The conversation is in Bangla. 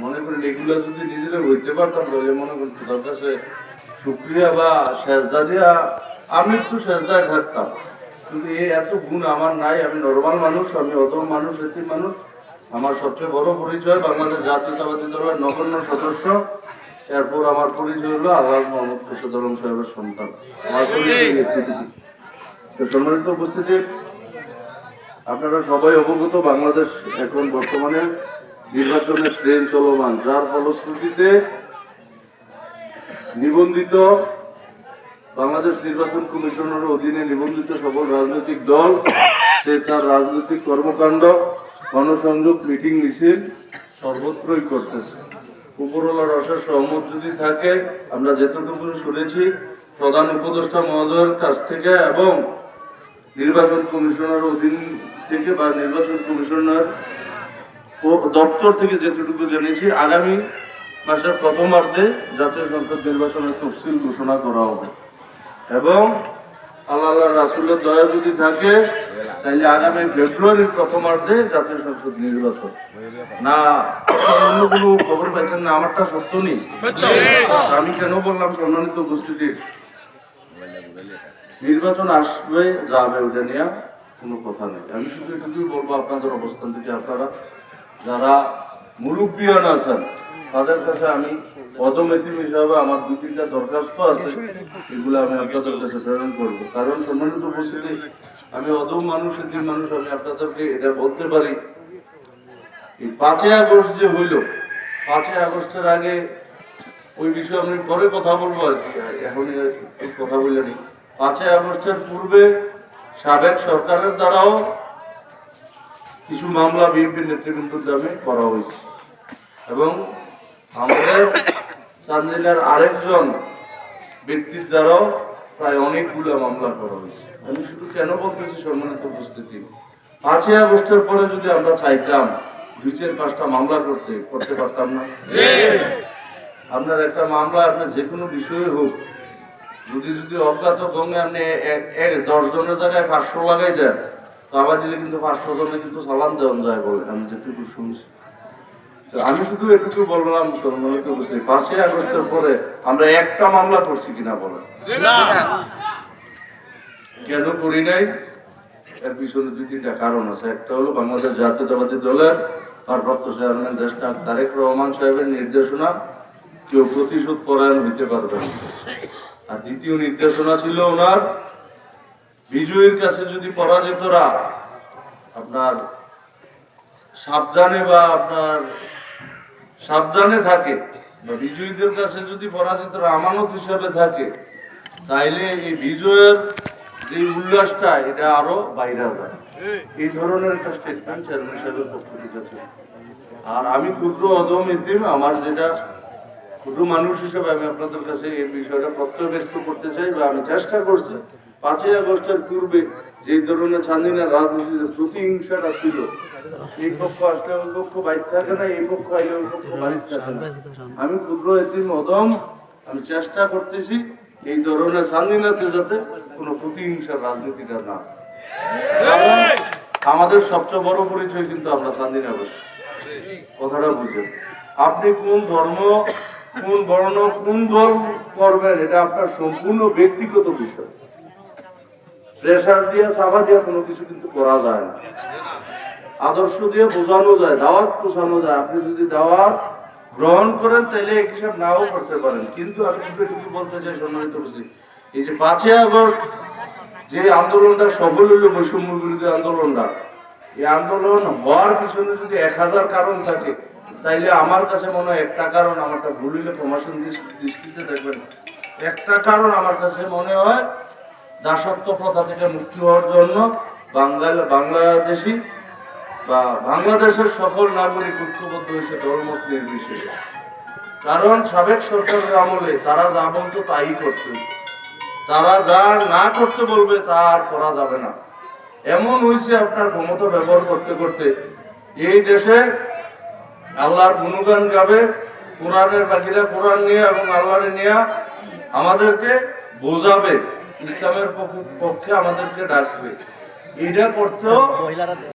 মনে করেন এগুলো যদি নিজেরা হইতে পারতাম তাহলে মনে করেন তোর কাছে শুক্রিয়া বা সেজদা দিয়া আমি একটু সেজদায় থাকতাম, কিন্তু এই এত গুণ আমার নাই। আমি নর্মাল মানুষ, আমি অদম মানুষ, এতিম মানুষ। আমার সবচেয়ে বড় পরিচয় বাংলাদেশ জাতীয়তাবাদী দলের নগণ্য সদস্য। এরপর আমার পরিচয় হলো আল্লাহ মোহাম্মদ খুরশেদ আলম সাহেবের সন্তান। আমার পরিচয় এতটুকু। তো সম্মানিত উপস্থিতি, আপনারা সবাই অবগত বাংলাদেশ এখন বর্তমানে নির্বাচনের ট্রেন চলমান, যার ফলশ্রুতিতে নিবন্ধিত বাংলাদেশ নির্বাচন কমিশনের অধীনে নিবন্ধিত সকল রাজনৈতিক দল সে তার রাজনৈতিক কর্মকাণ্ড, গণসংযোগ, মিটিং মিছিল সর্বত্রই করতেছে। উপরওয়ালার অশেষ সহমত যদি থাকে, আমরা যেতটুকু শুনেছি প্রধান উপদেষ্টা মহোদয়ের কাছ থেকে এবং নির্বাচন কমিশনের অধীন থেকে বা নির্বাচন কমিশনার দপ্তর থেকে যেটুকু জেনেছি, আগামী মাসের প্রথমার্ধে জাতীয় সংসদ নির্বাচনের তফসিল ঘোষণা করা হবে এবং আল্লাহ রাসূলের দয়া যদি থাকে তাহলে আগামী ফেব্রুয়ারির প্রথমার্ধে জাতীয় সংসদ নির্বাচন। না অন্য কোনো খবর পাইছেন না? আমারটা সত্য নেই? আমি কেন বললাম সম্মানিত উপস্থিতি, নির্বাচন আসবে যাবে, ওটা নিয়ে কোনো কথা নেই। আমি শুধু এটুকুই বলবো, আপনাদের অবস্থান থেকে আপনারা যারা মুরব্বিয়ান আছেন তাদের কাছে আমি অদম এতিম হিসাবে আমার 2-3টা দরখাস্ত আছে, এগুলো আমি আপনাদের কাছে প্রেরণ করবো। কারণ সম্মানিত উপস্থিতি, আমি অদম মানুষ, এতিম মানুষ, আমি আপনাদেরকে এটা বলতে পারি, এই 5ই আগস্ট যে হইল, 5ই আগস্টের আগে ওই বিষয়ে আমি পরে কথা বলবো আর কি, এখন কথা বলে নি। 5ই আগস্টের পূর্বে সাবেক সরকারের দ্বারাও কিছু মামলা বিএনপি নেতৃবৃন্দের নামে করা হয়েছে এবং আমাদের চান্দিনার আরেকজন ব্যক্তির দ্বারাও প্রায় অনেকগুলো মামলা করা হয়েছে। আমি শুধু কেন বলতেছি সম্মানিত উপস্থিতি, 5ই আগস্টের পরে যদি আমরা চাইতাম 2-4-5টা মামলা করতে পারতাম না? আপনার একটা মামলা আপনার যে কোনো বিষয়ে হোক, যদি অজ্ঞাত গঙ্গে আপনি 10 জনের জায়গায় 500 লাগাই দেন, তো আবার দিলে কিন্তু 500 জনে কিন্তু চালান দেওয়া যায় বলে আমি যেটুকু শুনছি। তো আমি শুধু এটুকু বললাম সম্মানিত উপস্থিতি, 5ই আগস্টের পরে আমরা একটা মামলা করছি কিনা বলেন? কেন করি নাই? এর পিছনে 2-3টা কারণ আছে। একটা হলো বাংলাদেশ জাতীয়তাবাদী দলের ভারপ্রাপ্ত চেয়ারম্যান দেশনায়ক তারেক রহমান সাহেবের নির্দেশনা, কেউ প্রতিশোধ পরায়ণ হইতে পারবে না। আর দ্বিতীয় নির্দেশনা ছিল ওনার, বিজয়ীর কাছে যদি পরাজিতরা আপনার সাবধানে থাকে বা বিজয়ীদের কাছে যদি পরাজিতরা আমানত হিসাবে থাকে, তাইলে এই বিজয়ের যে উল্লাসটা এটা আরো বাইরে যায়। এই ধরনের একটা স্টেটমেন্ট চেয়ারম্যান সাহেবের পক্ষ থেকে ছিল। আর আমি ক্ষুদ্র অদম এতিম, আমার যেটা ক্ষুদ্র মানুষ হিসেবে আমি আপনাদের কাছে এই বিষয়টা প্রত্যয় ব্যক্ত করতে চাই বা আমি চেষ্টা করছি 5ই আগস্টের পূর্বে যে ধরনের চান্দিনার রাজনীতিতে প্রতিহিংসাটা ছিল, এই পক্ষ আসলে ওই পক্ষ বাইর থাকে না, এই পক্ষ আইলে ওই পক্ষ বাইর থাকে না। আমি ক্ষুদ্র এতিম অদম, আমি চেষ্টা করতেছি এই ধরনের চান্দিনাতে যাতে কোনো প্রতিহিংসার রাজনীতিটা না। আমাদের সবচেয়ে বড় পরিচয় কিন্তু আমরা চান্দিনাবাসী, কথাটা বুঝেন। আপনি কোন ধর্ম, কোন বর্ণ, কোন দল করবেন এটা আপনার সম্পূর্ণ ব্যক্তিগত বিষয়। প্রেশার দিয়ে চাপা দিয়ে কোনো কিছু কিন্তু করা যায় না। আদর্শ দিয়ে বোঝানো যায়, দাওয়াত পোষানো যায়। আপনি যদি দাওয়াত গ্রহণ করেন তাহলে এক হিসাব নাও করতে পারেন। কিন্তু আমি শুধু একটু বলতে চাই সম্মানিত করছি, এই যে 5ই আগস্ট যে আন্দোলনটা সফল হইল, বৈষম্য বিরোধী আন্দোলনটা, এই আন্দোলন হওয়ার পিছনে যদি 1000 কারণ থাকে, তাইলে আমার কাছে মনে হয় একটা কারণ, আমারটা ভুল হইলে প্রমাশন দৃষ্টিতে দেখবেন, একটা কারণ আমার কাছে মনে হয় দাসত্ব প্রথা থেকে মুক্তি হওয়ার জন্য বাংলাদেশি বা বাংলাদেশের সকল নাগরিক ঐক্যবদ্ধ হয়েছে ধর্মমত নির্বিশেষে। কারণ সাবেক সরকারের আমলে তারা যা বলতো তাই করতে, তারা যা না করতে বলবে তা আর করা যাবে না। এমন হয়েছে আপনার ক্ষমতা ব্যবহার করতে করতে এই দেশে আল্লাহর গুণগান গাবে, কোরআনের বাকিরা কোরআন নিয়ে এবং আল্লাহরে নিয়ে আমাদেরকে বোঝাবে, ইসলামের পক্ষে আমাদেরকে ডাকবে। এটা করতেও